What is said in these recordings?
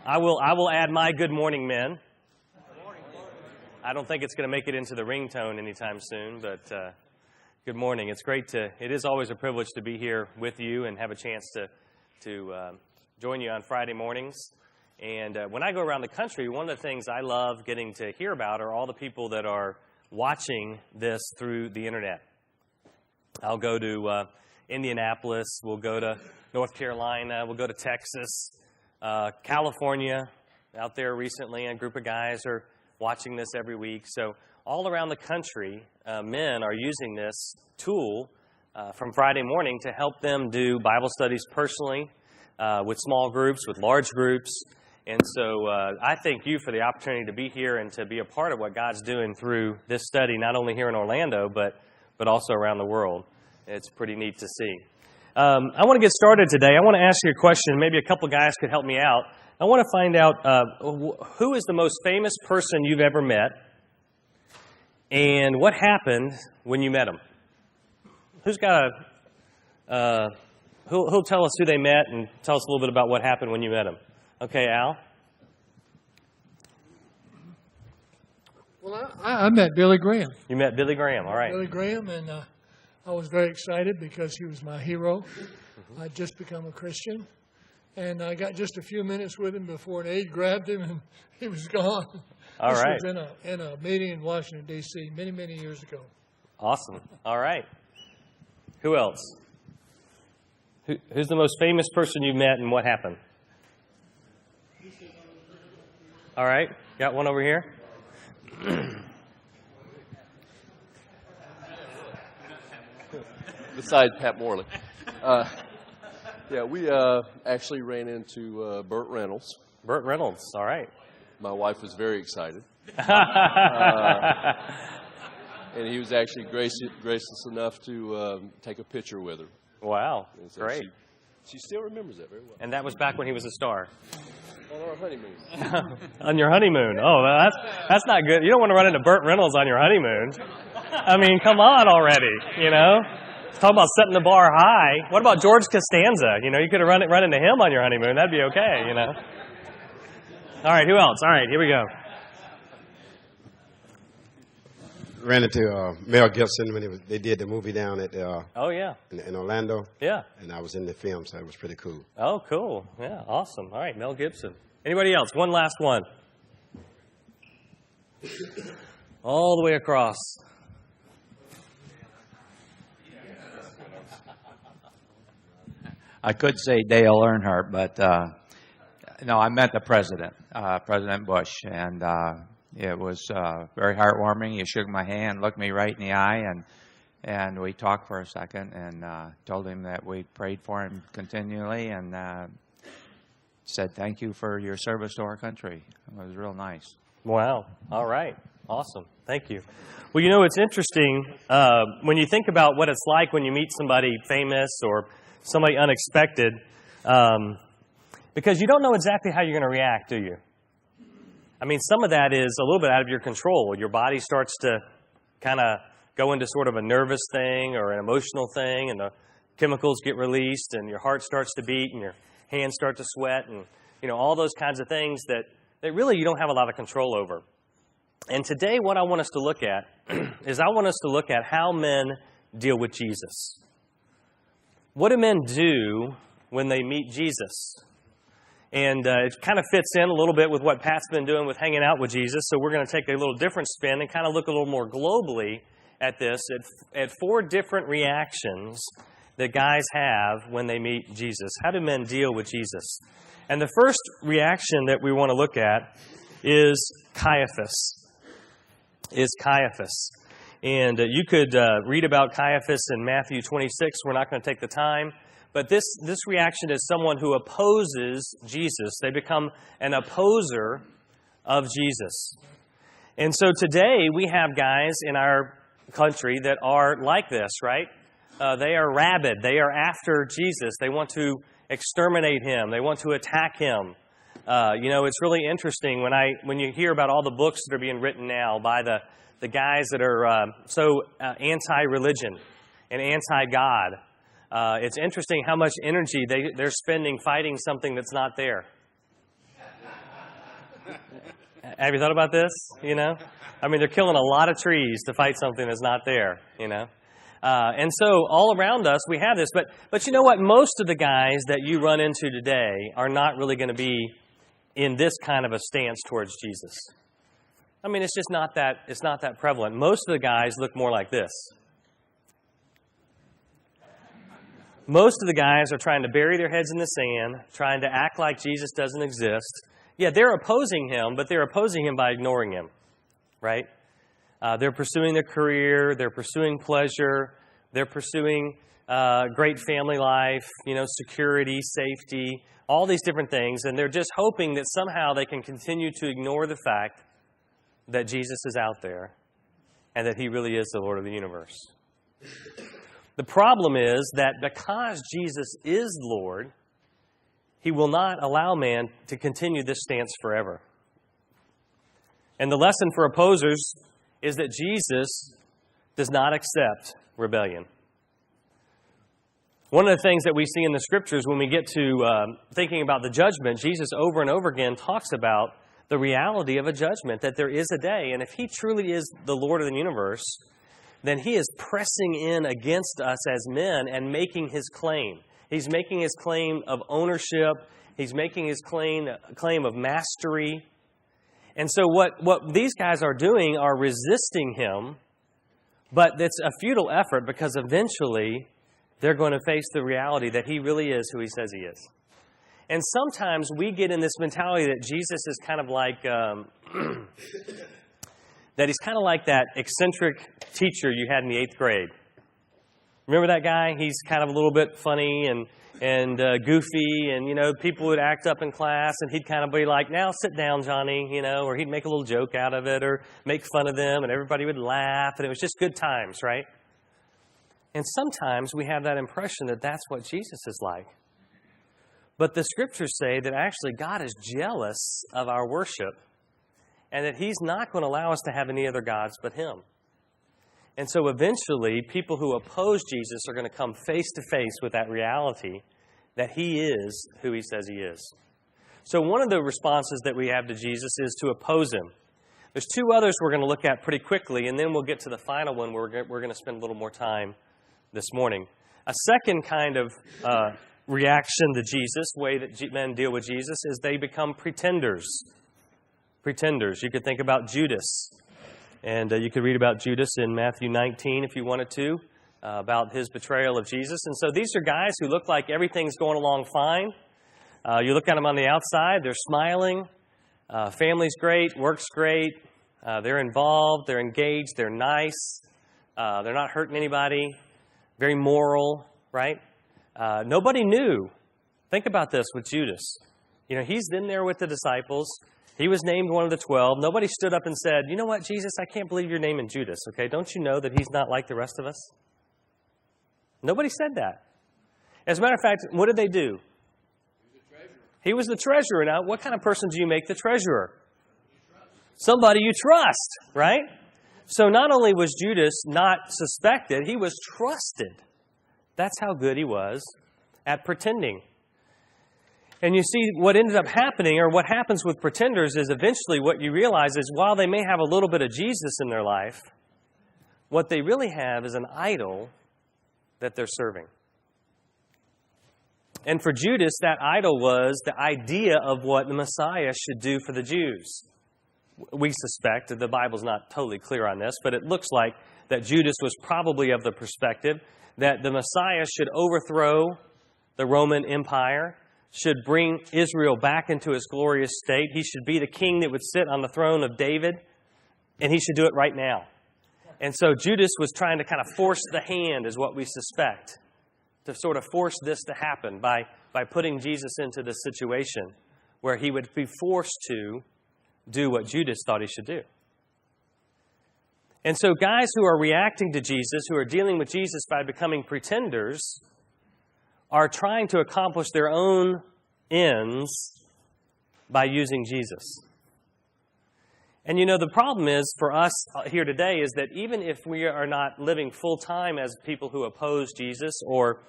I will add my good morning, men. I don't think it's going to make it into the ringtone anytime soon, but good morning. It is always a privilege to be here with you and have a chance to join you on Friday mornings. And when I go around the country, one of the things I love getting to hear about are all the people that are watching this through the internet. I'll go to Indianapolis, we'll go to North Carolina, we'll go to Texas, California. Out there recently, a group of guys are watching this every week. So all around the country, men are using this tool from Friday morning to help them do Bible studies personally, with small groups, with large groups. And so I thank you for the opportunity to be here and to be a part of what God's doing through this study, not only here in Orlando, but also around the world. It's pretty neat to see. I want to get started today. I want to ask you a question. Maybe a couple guys could help me out. I want to find out who is the most famous person you've ever met, and what happened when you met him. Who's got who'll tell us who they met and tell us a little bit about what happened when you met him? Okay, Al? Well, I met Billy Graham. You met Billy Graham, all right. Billy Graham, and I was very excited because he was my hero. I'd just become a Christian, and I got just a few minutes with him before an aide grabbed him, and he was gone. All this right. was in a meeting in Washington, D.C. many, many years ago. Awesome. All right. Who else? Who's the most famous person you met, and what happened? All right. Got one over here? Besides Pat Morley. We actually ran into Burt Reynolds. Burt Reynolds, all right. My wife was very excited. And he was actually gracious enough to take a picture with her. Wow, so great. She still remembers that very well. And that was back when he was a star. On our honeymoon. On your honeymoon. Oh, that's not good. You don't want to run into Burt Reynolds on your honeymoon. I mean, come on already, you know? Talk about setting the bar high. What about George Costanza? You know, you could have run into him on your honeymoon. That'd be okay, you know? All right, who else? All right, here we go. Ran into Mel Gibson when they did the movie down at oh, yeah. in Orlando. Yeah. And I was in the film, so it was pretty cool. Oh, cool. Yeah, awesome. All right, Mel Gibson. Anybody else? One last one. All the way across. I could say Dale Earnhardt, but no, I met the president, President Bush, and it was very heartwarming. He shook my hand, looked me right in the eye, and we talked for a second, and told him that we prayed for him continually, and said thank you for your service to our country. It was real nice. Wow. All right. Awesome. Thank you. Well, you know, it's interesting when you think about what it's like when you meet somebody famous or somebody unexpected, because you don't know exactly how you're going to react, do you? I mean, some of that is a little bit out of your control. Your body starts to kind of go into sort of a nervous thing or an emotional thing, and the chemicals get released, and your heart starts to beat, and your hands start to sweat, and, you know, all those kinds of things that really you don't have a lot of control over. And today what I want us to look at is I want us to look at how men deal with Jesus. What do men do when they meet Jesus? And it kind of fits in a little bit with what Pat's been doing with hanging out with Jesus. So we're going to take a little different spin and kind of look a little more globally at this, at 4 different reactions that guys have when they meet Jesus. How do men deal with Jesus? And the first reaction that we want to look at is Caiaphas. And you could read about Caiaphas in Matthew 26. We're not going to take the time. But this reaction is someone who opposes Jesus. They become an opposer of Jesus. And so today we have guys in our country that are like this, right? They are rabid. They are after Jesus. They want to exterminate him. They want to attack him. You know, it's really interesting when you hear about all the books that are being written now by the guys that are so anti-religion and anti-God. It's interesting how much energy they're spending fighting something that's not there. Have you thought about this? I mean, they're killing a lot of trees to fight something that's not there, And so all around us, we have this. But you know what? Most of the guys that you run into today are not really going to be in this kind of a stance towards Jesus. I mean, it's not that prevalent. Most of the guys look more like this. Most of the guys are trying to bury their heads in the sand, trying to act like Jesus doesn't exist. Yeah, they're opposing him, but they're opposing him by ignoring him, right? They're pursuing their career, they're pursuing pleasure, they're pursuing great family life, security, safety, all these different things, and they're just hoping that somehow they can continue to ignore the fact that Jesus is out there and that he really is the Lord of the universe. The problem is that because Jesus is Lord, he will not allow man to continue this stance forever. And the lesson for opposers is that Jesus does not accept rebellion. One of the things that we see in the Scriptures when we get to thinking about the judgment, Jesus over and over again talks about the reality of a judgment, that there is a day. And if he truly is the Lord of the universe, then he is pressing in against us as men and making his claim. He's making his claim of ownership. He's making his claim of mastery. And so what these guys are doing are resisting him, but it's a futile effort because eventually they're going to face the reality that he really is who he says he is. And sometimes we get in this mentality that Jesus is kind of like, that he's kind of like that eccentric teacher you had in the 8th grade. Remember that guy? He's kind of a little bit funny and goofy, and, people would act up in class, and he'd kind of be like, now sit down, Johnny, or he'd make a little joke out of it or make fun of them, and everybody would laugh, and it was just good times, right? And sometimes we have that impression that that's what Jesus is like. But the Scriptures say that actually God is jealous of our worship and that he's not going to allow us to have any other gods but him. And so eventually, people who oppose Jesus are going to come face to face with that reality that he is who he says he is. So one of the responses that we have to Jesus is to oppose him. There's two others we're going to look at pretty quickly, and then we'll get to the final one where we're going to spend a little more time this morning. A second kind of reaction to Jesus, way that men deal with Jesus, is they become pretenders. Pretenders. You could think about Judas. And you could read about Judas in Matthew 19 if you wanted to, about his betrayal of Jesus. And so these are guys who look like everything's going along fine. You look at them on the outside, they're smiling. Family's great, work's great. They're involved, they're engaged, they're nice. They're not hurting anybody. Very moral, right? Nobody knew. Think about this with Judas. He's in there with the disciples. He was named one of the 12. Nobody stood up and said, you know what, Jesus, I can't believe you're naming Judas, okay? Don't you know that he's not like the rest of us? Nobody said that. As a matter of fact, what did they do? He was the treasurer. Now, what kind of person do you make the treasurer? Somebody you trust, right? So not only was Judas not suspected, he was trusted. That's how good he was at pretending. And you see, what ended up happening, or what happens with pretenders, is eventually what you realize is while they may have a little bit of Jesus in their life, what they really have is an idol that they're serving. And for Judas, that idol was the idea of what the Messiah should do for the Jews. We suspect, the Bible's not totally clear on this, but it looks like that Judas was probably of the perspective that the Messiah should overthrow the Roman Empire, should bring Israel back into its glorious state. He should be the king that would sit on the throne of David, and he should do it right now. And so Judas was trying to kind of force the hand, is what we suspect, to sort of force this to happen by putting Jesus into this situation where he would be forced to do what Judas thought he should do. And so guys who are reacting to Jesus, who are dealing with Jesus by becoming pretenders, are trying to accomplish their own ends by using Jesus. And the problem is for us here today is that even if we are not living full-time as people who oppose Jesus or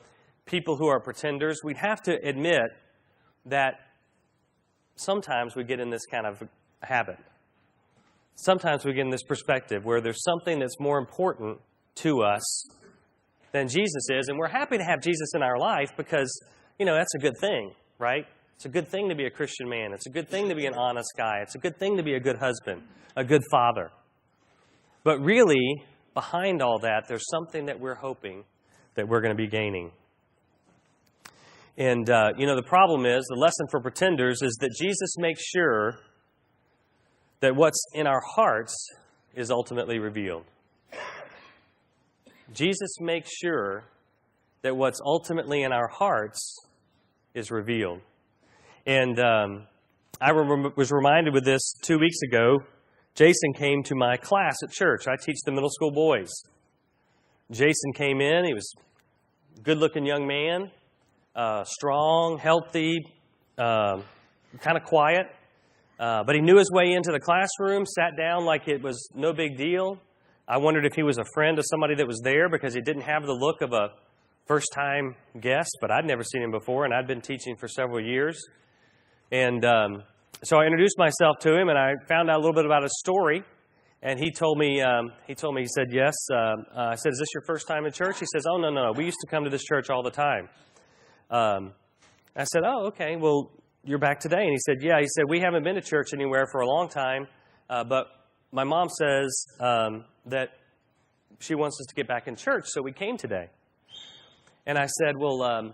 people who are pretenders, we have to admit that sometimes we get in this kind of a habit. Sometimes we get in this perspective where there's something that's more important to us than Jesus is, and we're happy to have Jesus in our life because, that's a good thing, right? It's a good thing to be a Christian man. It's a good thing to be an honest guy. It's a good thing to be a good husband, a good father. But really, behind all that, there's something that we're hoping that we're going to be gaining. And, the problem is, the lesson for pretenders is that Jesus makes sure that what's in our hearts is ultimately revealed. Jesus makes sure that what's ultimately in our hearts is revealed. And I was reminded with this 2 weeks ago. Jason came to my class at church. I teach the middle school boys. Jason came in. He was a good-looking young man, strong, healthy, kind of quiet. But he knew his way into the classroom, sat down like it was no big deal. I wondered if he was a friend of somebody that was there because he didn't have the look of a first-time guest, but I'd never seen him before, and I'd been teaching for several years. And so I introduced myself to him, and I found out a little bit about his story. And he told me, he said, yes. I said, is this your first time in church? He says, oh, no. We used to come to this church all the time. I said, oh, okay. Well, you're back today. And he said, yeah. He said, we haven't been to church anywhere for a long time, but my mom says that she wants us to get back in church, so we came today. And I said, well,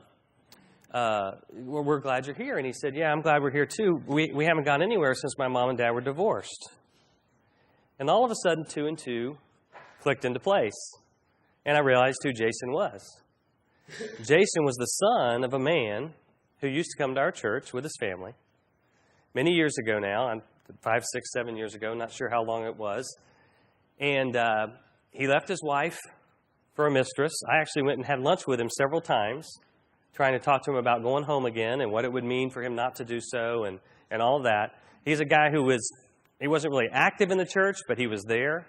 we're glad you're here. And he said, yeah, I'm glad we're here too. We haven't gone anywhere since my mom and dad were divorced. And all of a sudden, 2 and 2 clicked into place. And I realized who Jason was. Jason was the son of a man who used to come to our church with his family many years ago now, 5, 6, 7 years ago, not sure how long it was. And he left his wife for a mistress. I actually went and had lunch with him several times, trying to talk to him about going home again and what it would mean for him not to do so and all of that. He's a guy who he wasn't really active in the church, but he was there.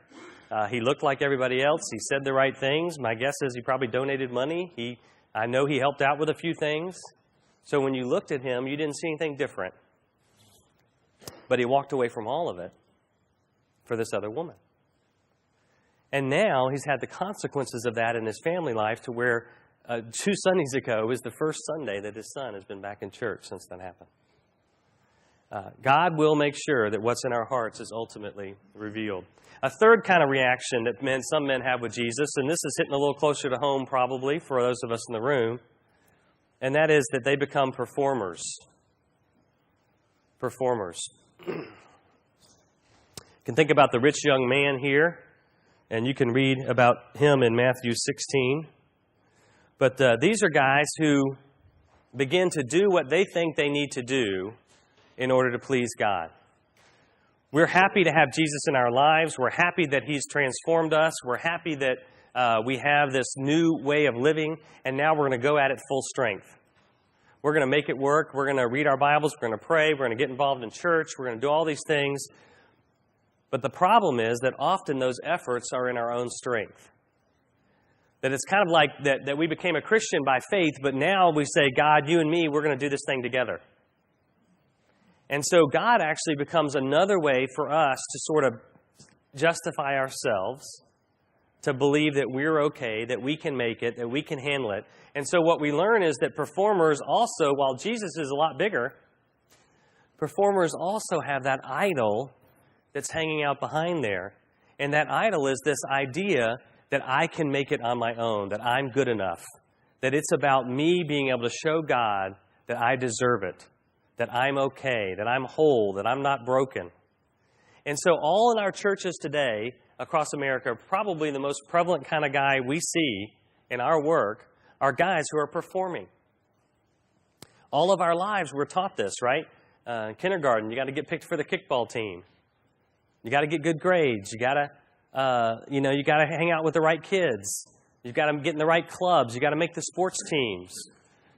He looked like everybody else. He said the right things. My guess is he probably donated money. I know he helped out with a few things. So when you looked at him, you didn't see anything different. But he walked away from all of it for this other woman. And now he's had the consequences of that in his family life to where 2 Sundays ago is the first Sunday that his son has been back in church since that happened. God will make sure that what's in our hearts is ultimately revealed. A third kind of reaction that some men have with Jesus, and this is hitting a little closer to home probably for those of us in the room, and that is that they become performers. Performers. You can think about the rich young man here, and you can read about him in Matthew 16. But these are guys who begin to do what they think they need to do in order to please God. We're happy to have Jesus in our lives. We're happy that He's transformed us. We're happy that we have this new way of living, and now we're going to go at it full strength. We're going to make it work. We're going to read our Bibles. We're going to pray. We're going to get involved in church. We're going to do all these things. But the problem is that often those efforts are in our own strength. That it's kind of like that we became a Christian by faith, but now we say, God, you and me, we're going to do this thing together. And so God actually becomes another way for us to sort of justify ourselves, to believe that we're okay, that we can make it, that we can handle it. And so what we learn is that performers also, while Jesus is a lot bigger, performers also have that idol that's hanging out behind there. And that idol is this idea that I can make it on my own, that I'm good enough, that it's about me being able to show God that I deserve it, that I'm okay, that I'm whole, that I'm not broken. And so all in our churches today across America, probably the most prevalent kind of guy we see in our work are guys who are performing. All of our lives we're taught this, right? Kindergarten, you got to get picked for the kickball team. You got to get good grades. You got to, you got to hang out with the right kids. You've got to get in the right clubs. You got to make the sports teams.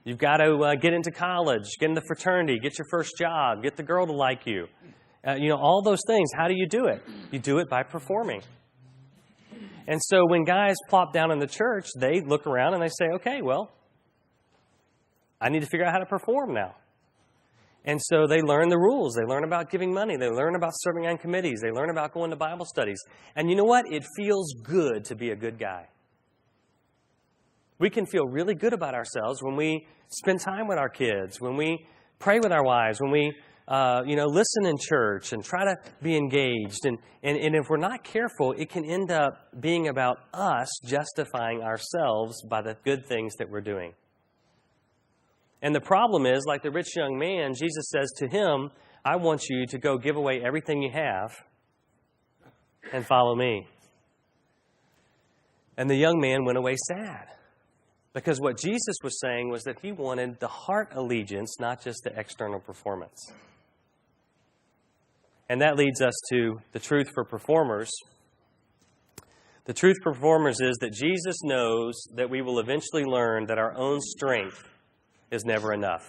You've got to get into college, get into fraternity, get your first job, get the girl to like you. All those things. How do you do it? You do it by performing. And so when guys plop down in the church, they look around and they say, okay, well, I need to figure out how to perform now. And so they learn the rules. They learn about giving money. They learn about serving on committees. They learn about going to Bible studies. And you know what? It feels good to be a good guy. We can feel really good about ourselves when we spend time with our kids, when we pray with our wives, when we listen in church and try to be engaged. And if we're not careful, it can end up being about us justifying ourselves by the good things that we're doing. And the problem is, like the rich young man, Jesus says to him, I want you to go give away everything you have and follow me. And the young man went away sad. Because what Jesus was saying was that he wanted the heart allegiance, not just the external performance. And that leads us to the truth for performers. The truth for performers is that Jesus knows that we will eventually learn that our own strength is never enough.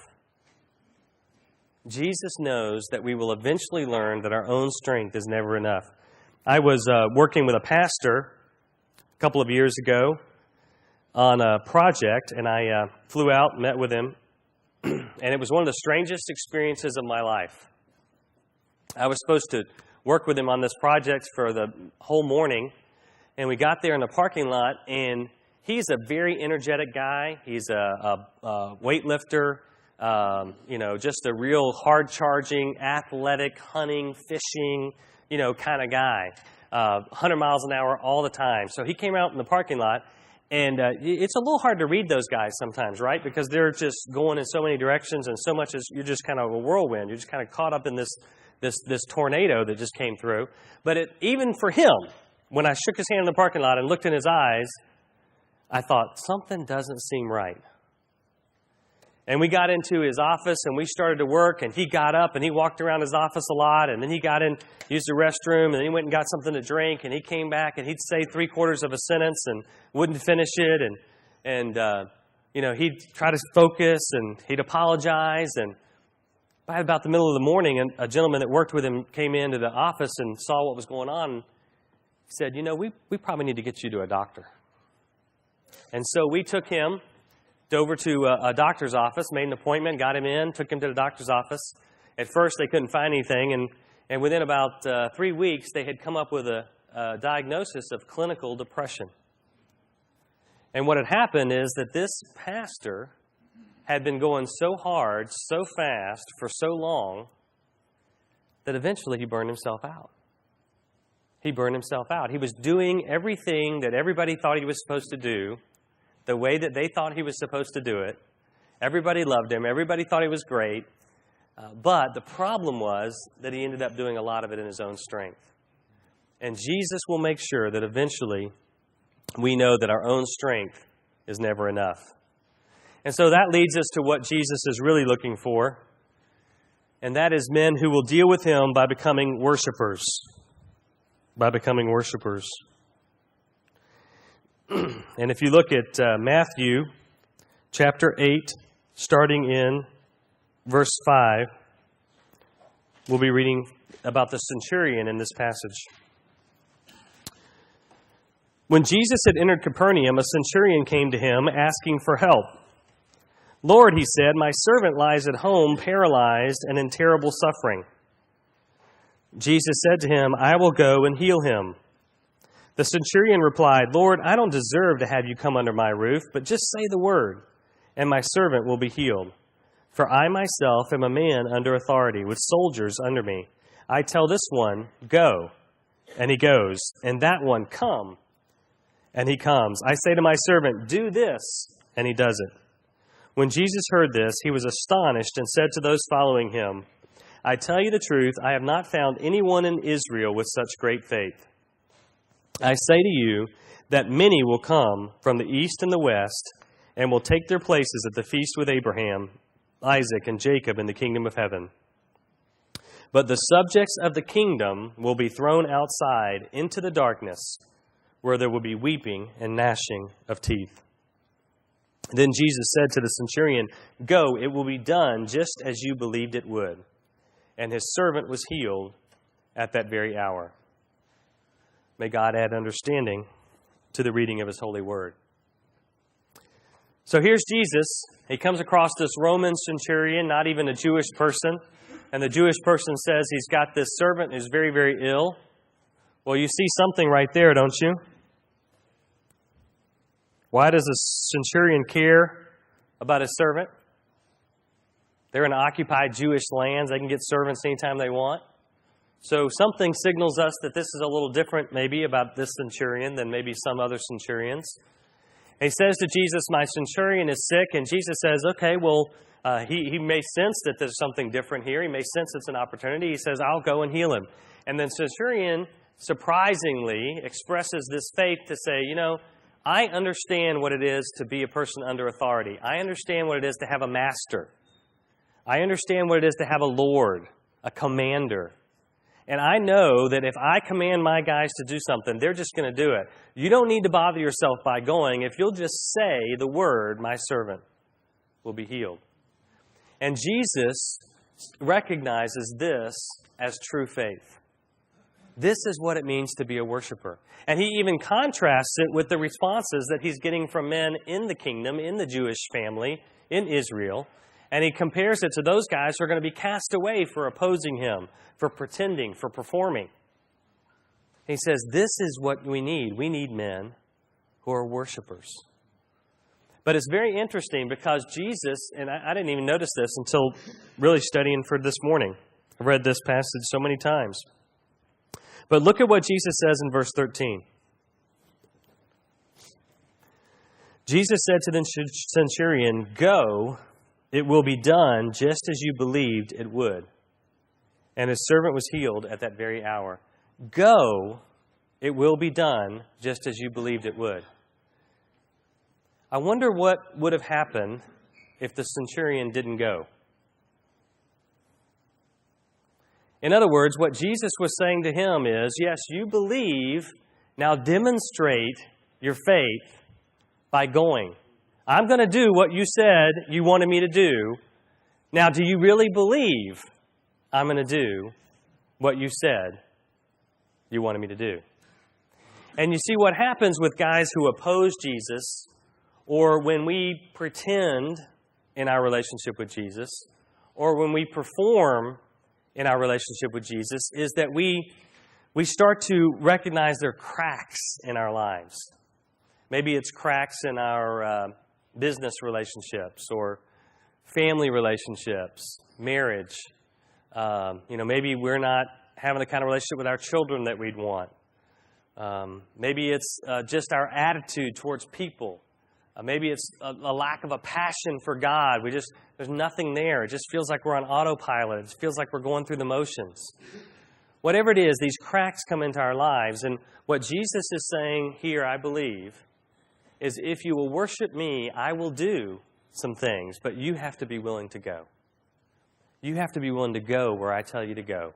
Jesus knows that we will eventually learn that our own strength is never enough. I was working with a pastor a couple of years ago on a project, and I flew out and met with him, and it was one of the strangest experiences of my life. I was supposed to work with him on this project for the whole morning, and we got there in the parking lot, and he's a very energetic guy. He's a weightlifter, just a real hard-charging, athletic, hunting, fishing, kind of guy. 100 miles an hour all the time. So he came out in the parking lot, and it's a little hard to read those guys sometimes, right? Because they're just going in so many directions, and so much as you're just kind of a whirlwind. You're just kind of caught up in this tornado that just came through. But even for him, when I shook his hand in the parking lot and looked in his eyes, I thought, something doesn't seem right. And we got into his office, and we started to work, and he got up, and he walked around his office a lot, and then he got in, used the restroom, and then he went and got something to drink, and he came back, and he'd say 3/4 of a sentence and wouldn't finish it, and he'd try to focus, and he'd apologize, and by about the middle of the morning, a gentleman that worked with him came into the office and saw what was going on, and he said, we probably need to get you to a doctor. And so we took him over to a doctor's office, made an appointment, got him in, took him to the doctor's office. At first, they couldn't find anything, and within about 3 weeks, they had come up with a diagnosis of clinical depression. And what had happened is that this pastor had been going so hard, so fast, for so long, that eventually he burned himself out. He burned himself out. He was doing everything that everybody thought he was supposed to do, the way that they thought he was supposed to do it. Everybody loved him. Everybody thought he was great. But the problem was that he ended up doing a lot of it in his own strength. And Jesus will make sure that eventually we know that our own strength is never enough. And so that leads us to what Jesus is really looking for. And that is men who will deal with him by becoming worshipers. By becoming worshipers. And if you look at Matthew chapter 8, starting in verse 5, we'll be reading about the centurion in this passage. When Jesus had entered Capernaum, a centurion came to him asking for help. Lord, he said, my servant lies at home, paralyzed and in terrible suffering. Jesus said to him, I will go and heal him. The centurion replied, Lord, I don't deserve to have you come under my roof, but just say the word, and my servant will be healed. For I myself am a man under authority, with soldiers under me. I tell this one, go, and he goes, and that one, come, and he comes. I say to my servant, do this, and he does it. When Jesus heard this, he was astonished and said to those following him, I tell you the truth, I have not found anyone in Israel with such great faith. I say to you that many will come from the east and the west and will take their places at the feast with Abraham, Isaac, and Jacob in the kingdom of heaven. But the subjects of the kingdom will be thrown outside into the darkness, where there will be weeping and gnashing of teeth. Then Jesus said to the centurion, go, it will be done just as you believed it would. And his servant was healed at that very hour. May God add understanding to the reading of his holy word. So here's Jesus. He comes across this Roman centurion, not even a Jewish person. and the Jewish person says he's got this servant who's very, very ill, well, you see something right there, don't you? Why does a centurion care about his servant? They're in occupied Jewish lands. They can get servants anytime they want. So something signals us that this is a little different maybe about this centurion than maybe some other centurions. He says to Jesus, my centurion is sick, and Jesus says, okay, well, he may sense that there's something different here. He may sense it's an opportunity. He says, I'll go and heal him. And then centurion surprisingly expresses this faith to say, you know, I understand what it is to be a person under authority. I understand what it is to have a master. I understand what it is to have a Lord, a commander. And I know that if I command my guys to do something, they're just going to do it. You don't need to bother yourself by going. If you'll just say the word, my servant will be healed. And Jesus recognizes this as true faith. This is what it means to be a worshiper. And he even contrasts it with the responses that he's getting from men in the kingdom, in the Jewish family, in Israel. And he compares it to those guys who are going to be cast away for opposing him, for pretending, for performing. He says, this is what we need. We need men who are worshipers. But it's very interesting because Jesus, and I didn't even notice this until really studying for this morning. I've read this passage so many times. But look at what Jesus says in verse 13. Jesus said to the centurion, go, it will be done just as you believed it would. And his servant was healed at that very hour. Go, it will be done just as you believed it would. I wonder what would have happened if the centurion didn't go. In other words, what Jesus was saying to him is, yes, you believe, now demonstrate your faith by going. I'm going to do what you said you wanted me to do. Now, do you really believe I'm going to do what you said you wanted me to do? And you see what happens with guys who oppose Jesus, or when we pretend in our relationship with Jesus, or when we perform in our relationship with Jesus, is that we start to recognize there are cracks in our lives. Maybe it's cracks in our business relationships or family relationships, marriage. Maybe we're not having the kind of relationship with our children that we'd want. Maybe it's just our attitude towards people. Maybe it's a lack of a passion for God. There's nothing there. It just feels like we're on autopilot. It feels like we're going through the motions. Whatever it is, these cracks come into our lives. And what Jesus is saying here, I believe, is if you will worship me, I will do some things, but you have to be willing to go. You have to be willing to go where I tell you to go.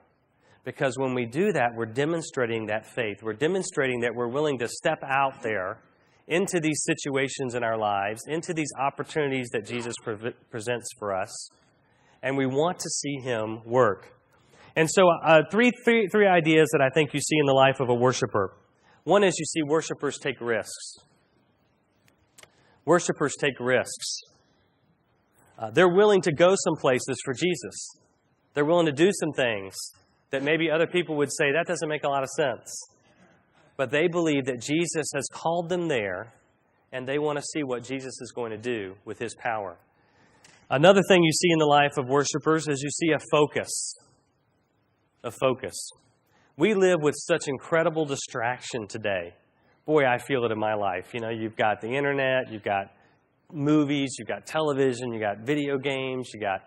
Because when we do that, we're demonstrating that faith. We're demonstrating that we're willing to step out there into these situations in our lives, into these opportunities that Jesus presents for us, and we want to see Him work. And so three ideas that I think you see in the life of a worshiper. One is you see worshipers take risks. Worshipers take risks. They're willing to go some places for Jesus. They're willing to do some things that maybe other people would say, that doesn't make a lot of sense. But they believe that Jesus has called them there, and they want to see what Jesus is going to do with His power. Another thing you see in the life of worshipers is you see a focus. A focus. We live with such incredible distraction today. Boy, I feel it in my life. You've got the internet, you've got movies, you've got television, you've got video games, you got,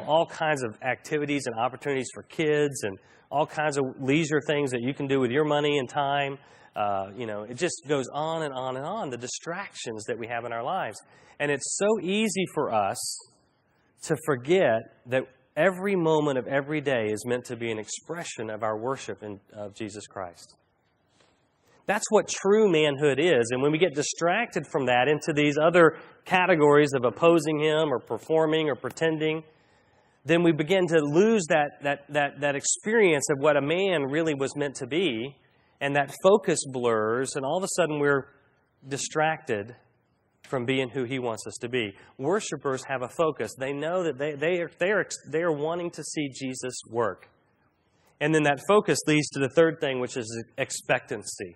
all kinds of activities and opportunities for kids and all kinds of leisure things that you can do with your money and time. It just goes on and on and on, the distractions that we have in our lives. And it's so easy for us to forget that every moment of every day is meant to be an expression of our worship of Jesus Christ. That's what true manhood is. And when we get distracted from that into these other categories of opposing Him or performing or pretending, then we begin to lose that experience of what a man really was meant to be, and that focus blurs, and all of a sudden we're distracted from being who He wants us to be. Worshipers have a focus. They know that they are wanting to see Jesus work. And then that focus leads to the third thing, which is expectancy.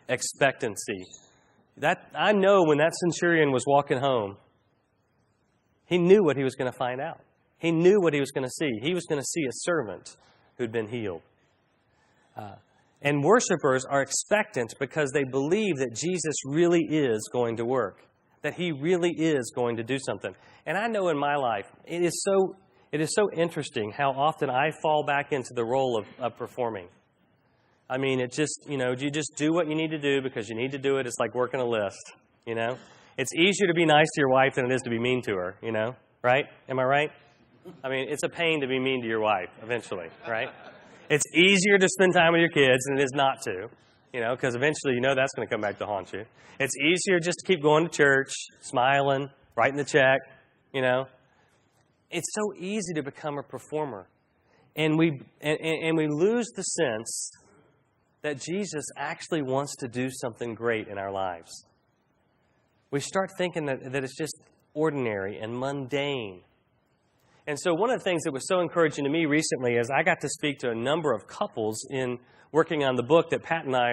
Expectancy. That I know when that centurion was walking home, he knew what he was going to find out. He knew what he was going to see. He was going to see a servant who'd been healed. And worshipers are expectant because they believe that Jesus really is going to work, that He really is going to do something. And I know in my life, it is so interesting how often I fall back into the role of performing. I mean, it just, you just do what you need to do because you need to do it. It's like working a list, It's easier to be nice to your wife than it is to be mean to her, right? Am I right? I mean, it's a pain to be mean to your wife eventually, right? It's easier to spend time with your kids than it is not to, because eventually that's going to come back to haunt you. It's easier just to keep going to church, smiling, writing the check, It's so easy to become a performer. And we lose the sense that Jesus actually wants to do something great in our lives. We start thinking that it's just ordinary and mundane. And so one of the things that was so encouraging to me recently is I got to speak to a number of couples in working on the book that Pat and I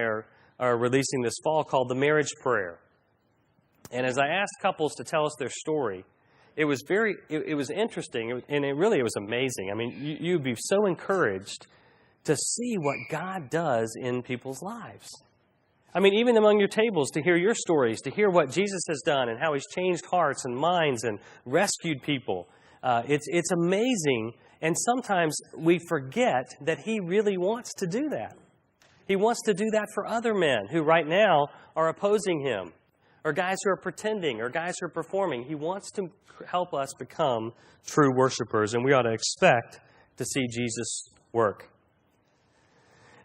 are releasing this fall called The Marriage Prayer. And as I asked couples to tell us their story, it was interesting, and it was amazing. I mean, you'd be so encouraged to see what God does in people's lives. I mean, even among your tables, to hear your stories, to hear what Jesus has done and how He's changed hearts and minds and rescued people. It's amazing, and sometimes we forget that He really wants to do that. He wants to do that for other men who right now are opposing Him, or guys who are pretending, or guys who are performing. He wants to help us become true worshipers, and we ought to expect to see Jesus work.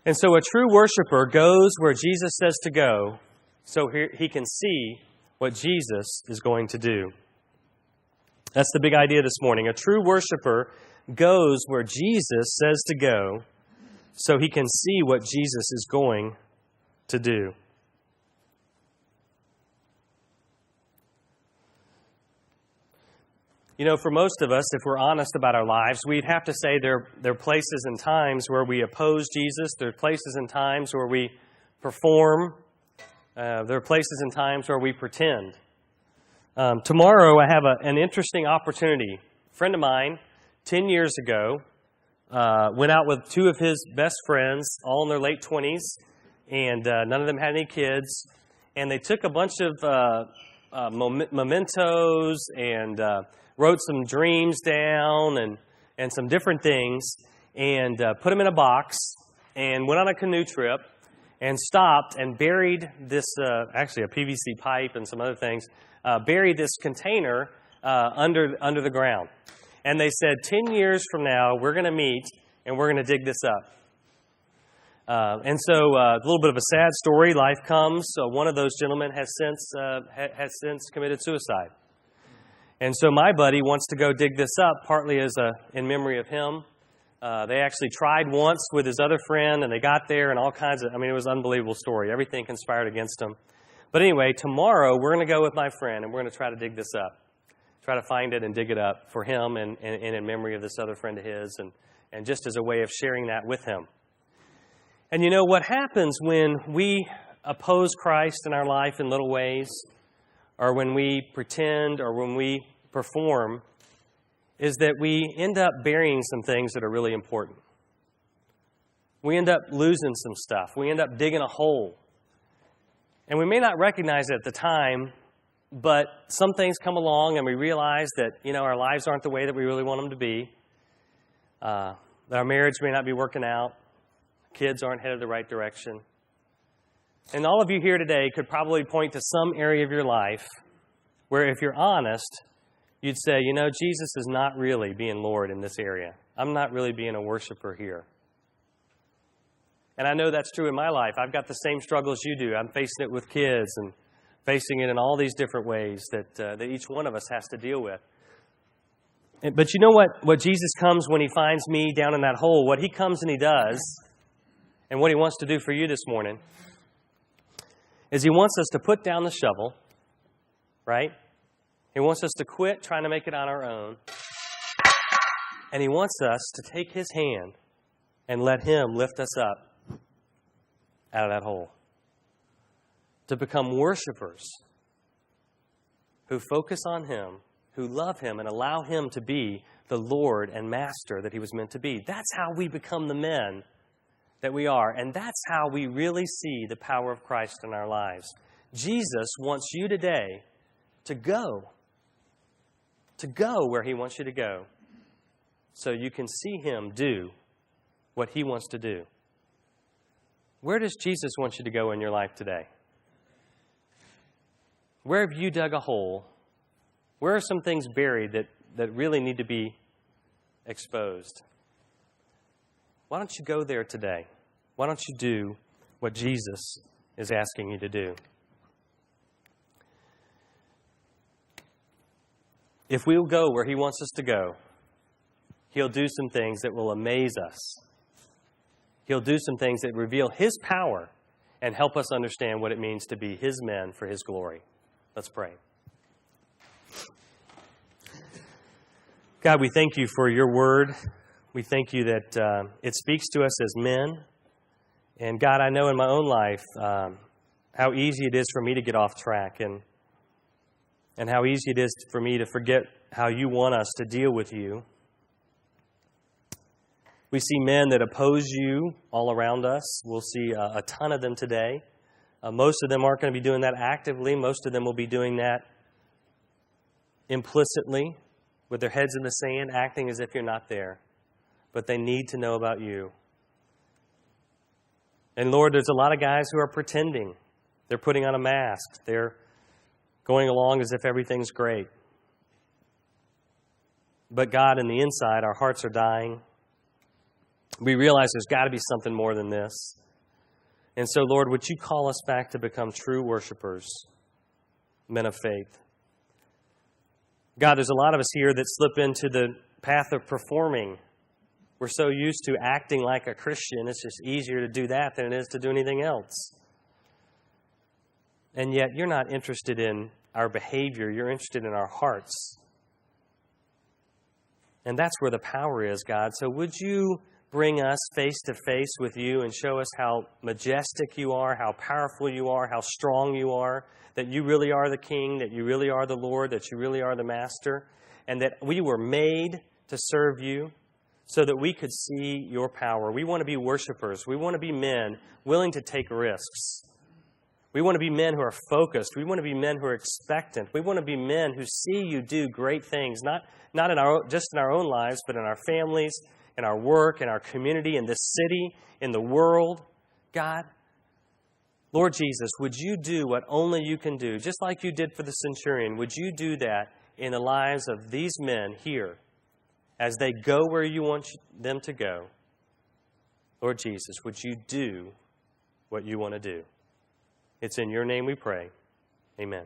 And so a true worshiper goes where Jesus says to go, so he can see what Jesus is going to do. That's the big idea this morning. A true worshiper goes where Jesus says to go, so he can see what Jesus is going to do. For most of us, if we're honest about our lives, we'd have to say there are places and times where we oppose Jesus. There are places and times where we perform. There are places and times where we pretend. Tomorrow, I have an interesting opportunity. A friend of mine, 10 years ago, went out with two of his best friends, all in their late 20s, and none of them had any kids. And they took a bunch of mementos and wrote some dreams down and some different things and put them in a box and went on a canoe trip and stopped and buried this, actually a PVC pipe and some other things, buried this container under the ground. And they said, 10 years from now, we're going to meet and we're going to dig this up. And so a little bit of a sad story. Life comes. So one of those gentlemen has since committed suicide. And so my buddy wants to go dig this up, partly in memory of him. They actually tried once with his other friend, and they got there, and all kinds of, it was an unbelievable story. Everything conspired against him. But anyway, tomorrow we're going to go with my friend, and we're going to try to dig this up. Try to find it and dig it up for him and in memory of this other friend of his, and just as a way of sharing that with him. And what happens when we oppose Christ in our life in little ways, or when we pretend, or when we perform, is that we end up burying some things that are really important. We end up losing some stuff. We end up digging a hole. And we may not recognize it at the time, but some things come along and we realize that, our lives aren't the way that we really want them to be. That our marriage may not be working out. Kids aren't headed the right direction. And all of you here today could probably point to some area of your life where, if you're honest, you'd say, Jesus is not really being Lord in this area. I'm not really being a worshiper here. And I know that's true in my life. I've got the same struggles you do. I'm facing it with kids and facing it in all these different ways that each one of us has to deal with. But you know what Jesus comes when He finds me down in that hole, what He comes and He does, and what He wants to do for you this morning, is He wants us to put down the shovel right? He wants us to quit trying to make it on our own. And He wants us to take His hand and let Him lift us up out of that hole. To become worshipers who focus on Him, who love Him, and allow Him to be the Lord and Master that He was meant to be. That's how we become the men that we are. And that's how we really see the power of Christ in our lives. Jesus wants you today to go where He wants you to go, so you can see Him do what He wants to do. Where does Jesus want you to go in your life today? Where have you dug a hole? Where are some things buried that really need to be exposed? Why don't you go there today? Why don't you do what Jesus is asking you to do? If we'll go where He wants us to go, He'll do some things that will amaze us. He'll do some things that reveal His power and help us understand what it means to be His men for His glory. Let's pray. God, we thank You for Your word. We thank You that it speaks to us as men. And God, I know in my own life how easy it is for me to get off track and how easy it is for me to forget how You want us to deal with You. We see men that oppose You all around us. We'll see a ton of them today. Most of them aren't going to be doing that actively. Most of them will be doing that implicitly, with their heads in the sand, acting as if You're not there. But they need to know about You. And Lord, there's a lot of guys who are pretending. They're putting on a mask. They're going along as if everything's great. But God, in the inside, our hearts are dying. We realize there's got to be something more than this. And so, Lord, would You call us back to become true worshipers, men of faith? God, there's a lot of us here that slip into the path of performing. We're so used to acting like a Christian, it's just easier to do that than it is to do anything else. And yet, You're not interested in our behavior. You're interested in our hearts. And that's where the power is, God. So would You bring us face to face with You and show us how majestic You are, how powerful You are, how strong You are, that You really are the King, that You really are the Lord, that You really are the Master, and that we were made to serve You so that we could see Your power. We want to be worshipers. We want to be men willing to take risks. We want to be men who are focused. We want to be men who are expectant. We want to be men who see You do great things, not just in our own lives, but in our families, in our work, in our community, in this city, in the world. God, Lord Jesus, would You do what only You can do, just like You did for the centurion? Would You do that in the lives of these men here as they go where You want them to go? Lord Jesus, would You do what You want to do? It's in Your name we pray. Amen.